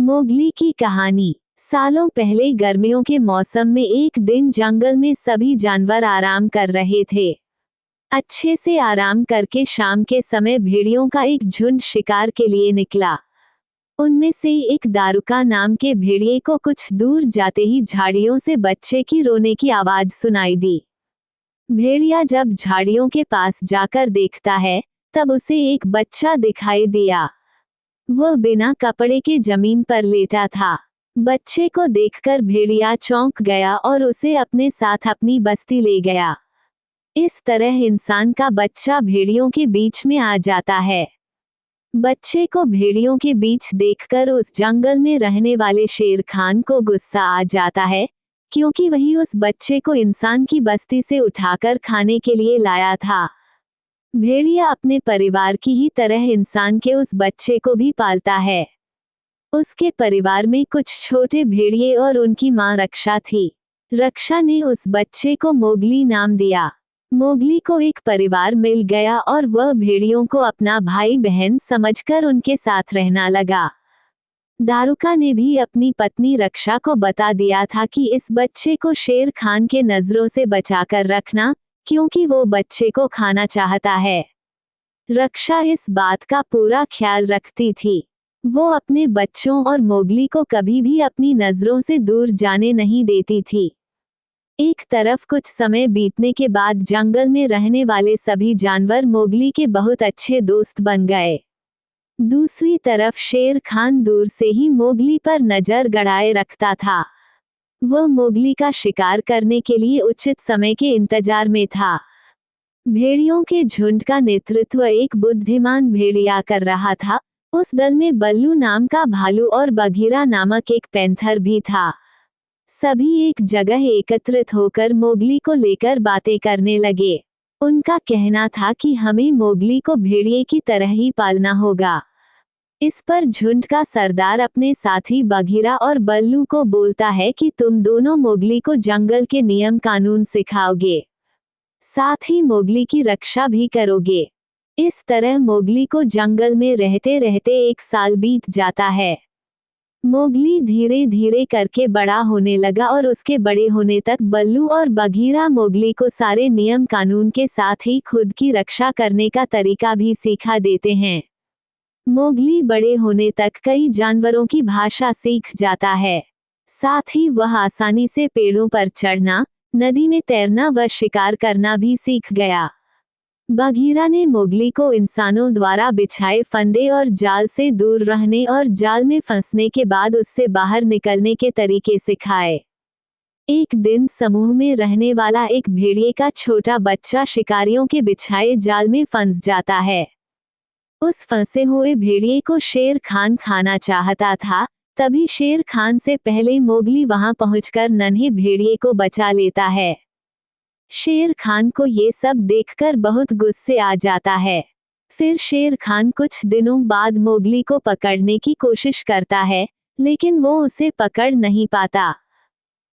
Mowgli की कहानी। सालों पहले गर्मियों के मौसम में एक दिन जंगल में सभी जानवर आराम कर रहे थे। अच्छे से आराम करके शाम के समय भेड़ियों का एक झुंड शिकार के लिए निकला। उनमें से एक दारुका नाम के भेड़िए को कुछ दूर जाते ही झाड़ियों से बच्चे की रोने की आवाज सुनाई दी। भेड़िया जब झाड़ियों के पास जाकर देखता है, तब उसे एक बच्चा दिखाई दिया। वह बिना कपड़े के जमीन पर लेटा था। बच्चे को देखकर भेड़िया चौंक गया और उसे अपने साथ अपनी बस्ती ले गया। इस तरह इंसान का बच्चा भेड़ियों के बीच में आ जाता है। बच्चे को भेड़ियों के बीच देखकर उस जंगल में रहने वाले शेर खान को गुस्सा आ जाता है, क्योंकि वही उस बच्चे को इंसान की बस्ती से उठाकर खाने के लिए लाया था। भेड़िया अपने परिवार की ही तरह इंसान के उस बच्चे को भी पालता है। उसके परिवार में कुछ छोटे भेड़िए और उनकी मां रक्षा थी। रक्षा ने उस बच्चे को मोगली नाम दिया। मोगली को एक परिवार मिल गया और वह भेड़ियों को अपना भाई बहन समझकर उनके साथ रहना लगा। दारुका ने भी अपनी पत्नी रक्षा को बता दिया था कि इस बच्चे को शेर खान के नजरों से बचाकर रखना, क्योंकि वो बच्चे को खाना चाहता है। रक्षा इस बात का पूरा ख्याल रखती थी। वो अपने बच्चों और मोगली को कभी भी अपनी नजरों से दूर जाने नहीं देती थी। एक तरफ कुछ समय बीतने के बाद जंगल में रहने वाले सभी जानवर मोगली के बहुत अच्छे दोस्त बन गए। दूसरी तरफ शेर खान दूर से ही मोगली पर नजर गड़ाए रखता था। वह मोगली का शिकार करने के लिए उचित समय के इंतजार में था। भेड़ियों के झुंड का नेतृत्व एक बुद्धिमान भेड़िया कर रहा था। उस दल में बल्लू नाम का भालू और बघीरा नामक एक पैंथर भी था। सभी एक जगह एकत्रित होकर मोगली को लेकर बातें करने लगे। उनका कहना था कि हमें मोगली को भेड़िए की तरह ही पालना होगा। इस पर झुंड का सरदार अपने साथी बघीरा और बल्लू को बोलता है कि तुम दोनों मोगली को जंगल के नियम कानून सिखाओगे, साथ ही मोगली की रक्षा भी करोगे। इस तरह मोगली को जंगल में रहते रहते 1 साल बीत जाता है। मोगली धीरे धीरे करके बड़ा होने लगा और उसके बड़े होने तक बल्लू और बघीरा मोगली को सारे नियम कानून के साथ ही खुद की रक्षा करने का तरीका भी सिखा देते हैं। मोगली बड़े होने तक कई जानवरों की भाषा सीख जाता है। साथ ही वह आसानी से पेड़ों पर चढ़ना, नदी में तैरना व शिकार करना भी सीख गया। बघीरा ने मोगली को इंसानों द्वारा बिछाए फंदे और जाल से दूर रहने और जाल में फंसने के बाद उससे बाहर निकलने के तरीके सिखाए। एक दिन समूह में रहने वाला एक भेड़िए का छोटा बच्चा शिकारियों के बिछाए जाल में फंस जाता है। उस फंसे हुए भेड़िए को शेर खान खाना चाहता था। तभी शेर खान से पहले मोगली वहां पहुंचकर नन्हे भेड़िए को बचा लेता है। शेर खान को ये सब देखकर बहुत गुस्से आ जाता है। फिर शेर खान कुछ दिनों बाद मोगली को पकड़ने की कोशिश करता है, लेकिन वो उसे पकड़ नहीं पाता।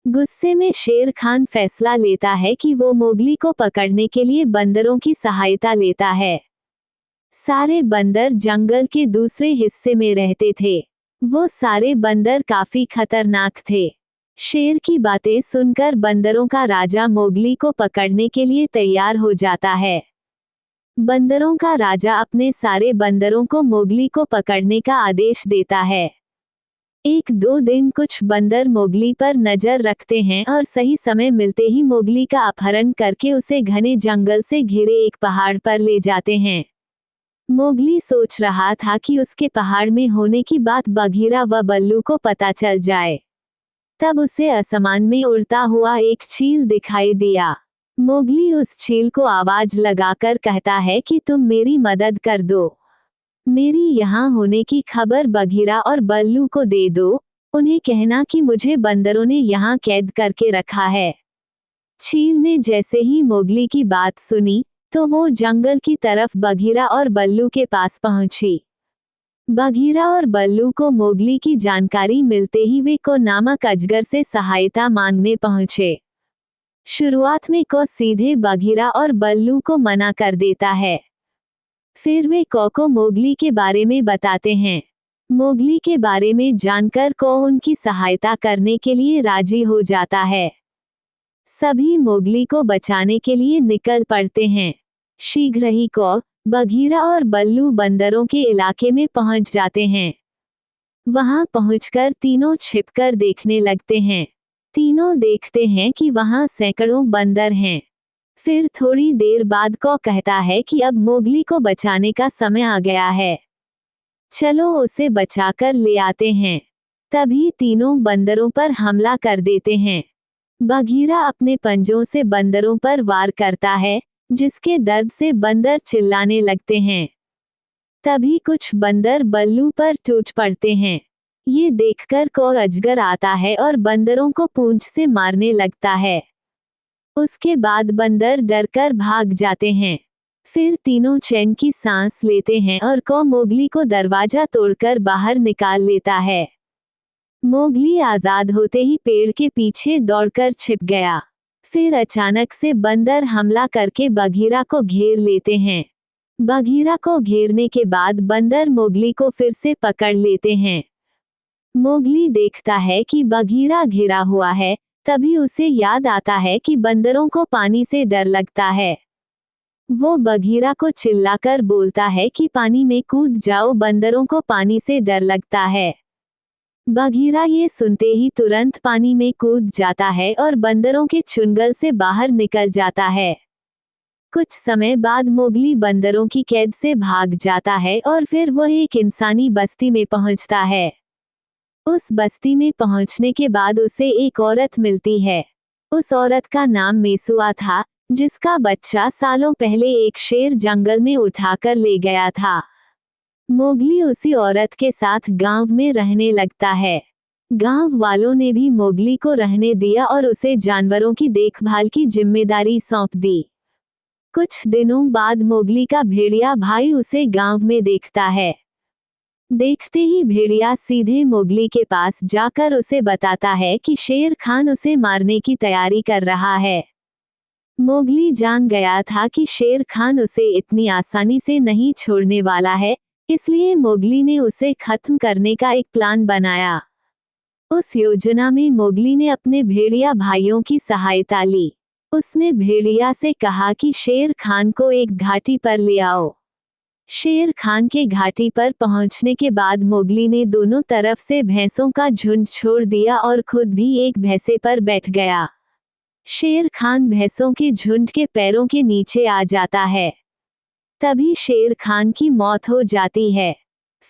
गुस्से में शेर खान फैसला लेता है कि वो मोगली को पकड़ने के लिए बंदरों की सहायता लेता है। सारे बंदर जंगल के दूसरे हिस्से में रहते थे। वो सारे बंदर काफी खतरनाक थे। शेर की बातें सुनकर बंदरों का राजा मोगली को पकड़ने के लिए तैयार हो जाता है। बंदरों का राजा अपने सारे बंदरों को मोगली को पकड़ने का आदेश देता है। 1-2 दिन कुछ बंदर मोगली पर नजर रखते हैं और सही समय मिलते ही मोगली का अपहरण करके उसे घने जंगल से घिरे एक पहाड़ पर ले जाते हैं। मोगली सोच रहा था कि उसके पहाड़ में होने की बात बघीरा व बल्लू को पता चल जाए। तब उसे आसमान में उड़ता हुआ एक चील दिखाई दिया। मोगली उस चील को आवाज लगाकर कहता है कि तुम मेरी मदद कर दो। मेरी यहाँ होने की खबर बघीरा और बल्लू को दे दो। उन्हें कहना कि मुझे बंदरों ने यहाँ कैद करके रखा है। चील ने जैसे ही मोगली की बात सुनी, तो वो जंगल की तरफ बघीरा और बल्लू के पास पहुंची। बघीरा और बल्लू को मोगली की जानकारी मिलते ही वे को नामक अजगर से सहायता मांगने पहुंचे। शुरुआत में को सीधे बघीरा और बल्लू को मना कर देता है। फिर वे को मोगली के बारे में बताते हैं। मोगली के बारे में जानकर कौ उनकी सहायता करने के लिए राजी हो जाता है। सभी मोगली को बचाने के लिए निकल पड़ते हैं। शीघ्र ही कौ, बघीरा और बल्लू बंदरों के इलाके में पहुंच जाते हैं। वहां पहुंचकर तीनों छिपकर देखने लगते हैं। तीनों देखते हैं कि वहां सैकड़ों बंदर हैं। फिर थोड़ी देर बाद कौ कहता है कि अब मोगली को बचाने का समय आ गया है, चलो उसे बचाकर ले आते हैं। तभी तीनों बंदरों पर हमला कर देते हैं। बघीरा अपने पंजों से बंदरों पर वार करता है, जिसके दर्द से बंदर चिल्लाने लगते हैं। तभी कुछ बंदर बल्लू पर टूट पड़ते हैं। ये देखकर कौ अजगर आता है और बंदरों को पूंछ से मारने लगता है। उसके बाद बंदर डरकर भाग जाते हैं। फिर तीनों चैन की सांस लेते हैं और कौ मोगली को दरवाजा तोड़कर बाहर निकाल लेता है। मोगली आजाद होते ही पेड़ के पीछे दौड़कर छिप गया। फिर अचानक से बंदर हमला करके बघीरा को घेर लेते हैं। बघीरा को घेरने के बाद बंदर मोगली को फिर से पकड़ लेते हैं। मोगली देखता है कि बघीरा घिरा हुआ है, तभी उसे याद आता है कि बंदरों को पानी से डर लगता है। वो बघीरा को चिल्लाकर बोलता है कि पानी में कूद जाओ, बंदरों को पानी से डर लगता है। बघीरा ये सुनते ही तुरंत पानी में कूद जाता है और बंदरों के चुंगल से बाहर निकल जाता है। कुछ समय बाद मोगली बंदरों की कैद से भाग जाता है और फिर वह एक इंसानी बस्ती में पहुंचता है। उस बस्ती में पहुंचने के बाद उसे एक औरत मिलती है। उस औरत का नाम मेसुआ था, जिसका बच्चा सालों पहले एक शेर जंगल में उठाकर ले गया था। मोगली उसी औरत के साथ गांव में रहने लगता है। गांव वालों ने भी मोगली को रहने दिया और उसे जानवरों की देखभाल की जिम्मेदारी सौंप दी। कुछ दिनों बाद मोगली का भेड़िया भाई उसे गांव में देखता है। देखते ही भेड़िया सीधे मोगली के पास जाकर उसे बताता है कि शेर खान उसे मारने की तैयारी कर रहा है। मोगली जान गया था कि शेर खान उसे इतनी आसानी से नहीं छोड़ने वाला है, इसलिए मोगली ने उसे खत्म करने का एक प्लान बनाया। उस योजना में मोगली ने अपने भेड़िया भाइयों की सहायता ली। उसने भेड़िया से कहा कि शेर खान को एक घाटी पर ले आओ। शेर खान के घाटी पर पहुंचने के बाद मोगली ने दोनों तरफ से भैंसों का झुंड छोड़ दिया और खुद भी एक भैंसे पर बैठ गया। शेर खान भैंसों के झुंड के पैरों के नीचे आ जाता है। तभी शेर खान की मौत हो जाती है।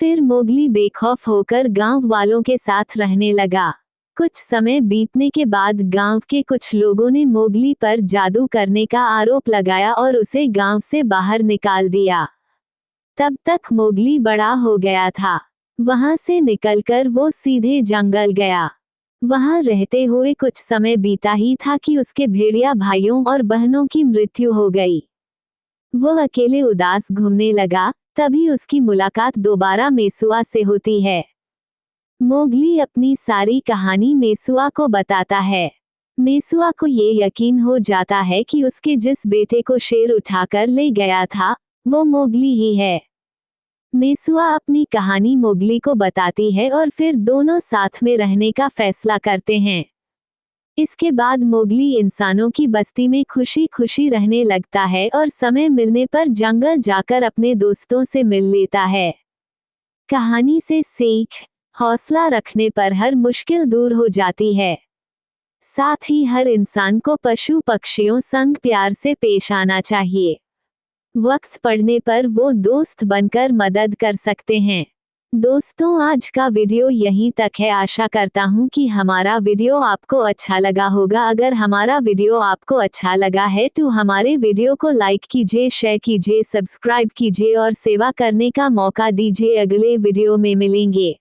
फिर मोगली बेखौफ होकर गांव वालों के साथ रहने लगा। कुछ समय बीतने के बाद गांव के कुछ लोगों ने मोगली पर जादू करने का आरोप लगाया और उसे गांव से बाहर निकाल दिया। तब तक मोगली बड़ा हो गया था। वहां से निकलकर वो सीधे जंगल गया। वहां रहते हुए कुछ समय बीता ही था कि उसके भेड़िया भाइयों और बहनों की मृत्यु हो गई। वो अकेले उदास घूमने लगा। तभी उसकी मुलाकात दोबारा मेसुआ से होती है। मोगली अपनी सारी कहानी मेसुआ को बताता है। मेसुआ को ये यकीन हो जाता है कि उसके जिस बेटे को शेर उठाकर ले गया था, वो मोगली ही है। मेसुआ अपनी कहानी मोगली को बताती है और फिर दोनों साथ में रहने का फैसला करते हैं। इसके बाद मोगली इंसानों की बस्ती में खुशी खुशी रहने लगता है और समय मिलने पर जंगल जाकर अपने दोस्तों से मिल लेता है। कहानी से सीख: हौसला रखने पर हर मुश्किल दूर हो जाती है। साथ ही हर इंसान को पशु पक्षियों संग प्यार से पेश आना चाहिए। वक्त पड़ने पर वो दोस्त बनकर मदद कर सकते हैं। दोस्तों, आज का वीडियो यहीं तक है। आशा करता हूँ कि हमारा वीडियो आपको अच्छा लगा होगा। अगर हमारा वीडियो आपको अच्छा लगा है तो हमारे वीडियो को लाइक कीजिए, शेयर कीजिए, सब्सक्राइब कीजिए और सेवा करने का मौका दीजिए। अगले वीडियो में मिलेंगे।